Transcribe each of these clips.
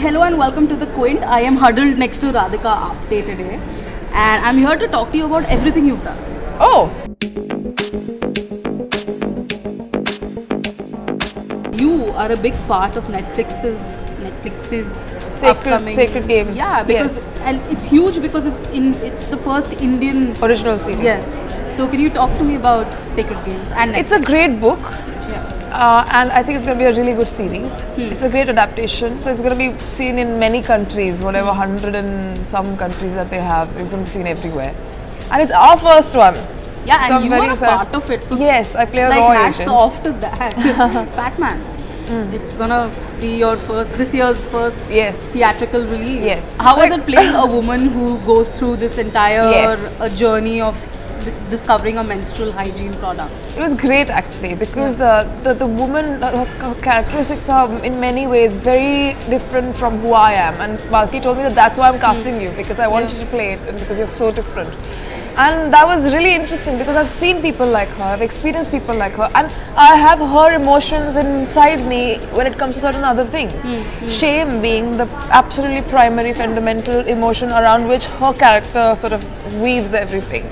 Hello and welcome to the Quint. I am huddled next to Radhika Apte today, and I'm here to talk to you about everything you've done. Oh! You are a big part of Netflix's upcoming Sacred Games. Yeah, because and it's huge because it's the first Indian Original series. Yes. So can you talk to me about Sacred Games and Netflix? It's a great book. Yeah. And I think it's going to be a really good series. It's a great adaptation. So it's going to be seen in many countries, whatever 100 and some countries that they have. It's going to be seen everywhere. And it's our first one. Yeah, so and you are a part of it. So yes, I play a like raw hats agent. off to that. Padman. It's gonna be your this year's first theatrical release. Yes. How was it playing a woman who goes through this entire journey of discovering a menstrual hygiene product? It was great actually because the woman, her characteristics are in many ways very different from who I am, and Balki told me that that's why I'm casting you, because I want you to play it and because you're so different. And that was really interesting because I've seen people like her, I've experienced people like her, and I have her emotions inside me when it comes to certain other things. Shame being the absolutely primary fundamental emotion around which her character sort of weaves everything.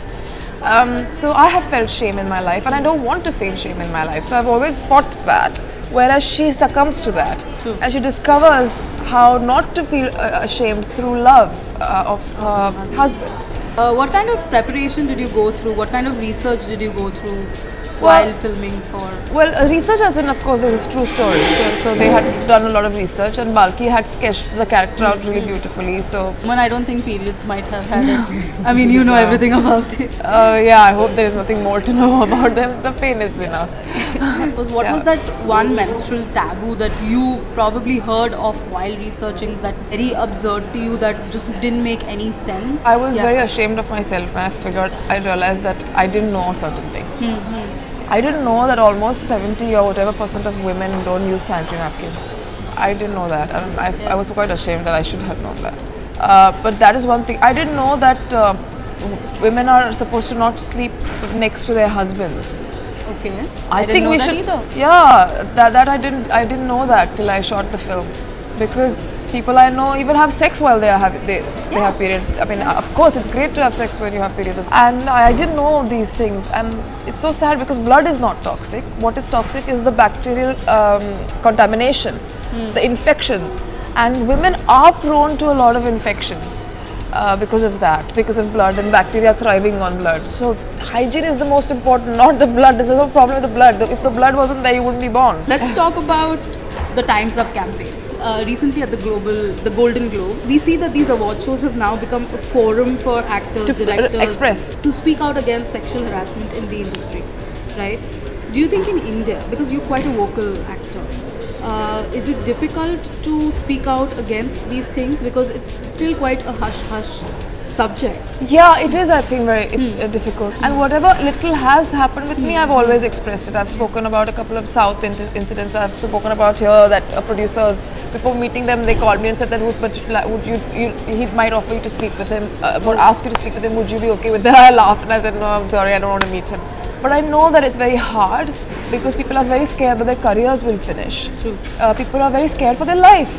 So I have felt shame in my life, and I don't want to feel shame in my life. So I've always fought that, whereas she succumbs to that. And she discovers how not to feel ashamed through love of her husband. What kind of preparation did you go through? What kind of research did you go through while filming for? Well, research as in, of course, there is true story. So they had done a lot of research, and Balki had sketched the character out really beautifully. So, I don't think periods might have had it. I mean, you know everything about it. Yeah, I hope there is nothing more to know about them. The pain is enough. What was that one menstrual taboo that you probably heard of while researching that very absurd to you, that just didn't make any sense? I was very ashamed of myself when I realized that I didn't know certain things. I didn't know that almost 70 or whatever % of women don't use sanitary napkins. I didn't know that, and I was quite ashamed that I should have known that. But that is one thing. I didn't know that women are supposed to not sleep next to their husbands. Okay. I think we should. Yeah, that I didn't know that till I shot the film, because people I know even have sex while they have period. I mean, of course, it's great to have sex when you have periods. And I didn't know these things, and it's so sad because blood is not toxic. What is toxic is the bacterial contamination, the infections, and women are prone to a lot of infections. Because of that, because of blood and bacteria thriving on blood. So hygiene is the most important, not the blood. There's no problem with the blood. If the blood wasn't there, you wouldn't be born. Let's talk about the Time's Up campaign. Recently at the Golden Globe, we see that these award shows have now become a forum for actors, directors to speak out against sexual harassment in the industry, right? Do you think in India, because you're quite a vocal actor, is it difficult to speak out against these things, because it's still quite a hush-hush subject? Yeah, it is, I think, very difficult. And whatever little has happened with me, I've always expressed it. I've spoken about a couple of South incidents. I've spoken about here that producers, before meeting them, they called me and said that he might offer you to sleep with him, or ask you to sleep with him. Would you be okay with that? I laughed and I said, no, I'm sorry, I don't want to meet him. But I know that it's very hard because people are very scared that their careers will finish. True. People are very scared for their life.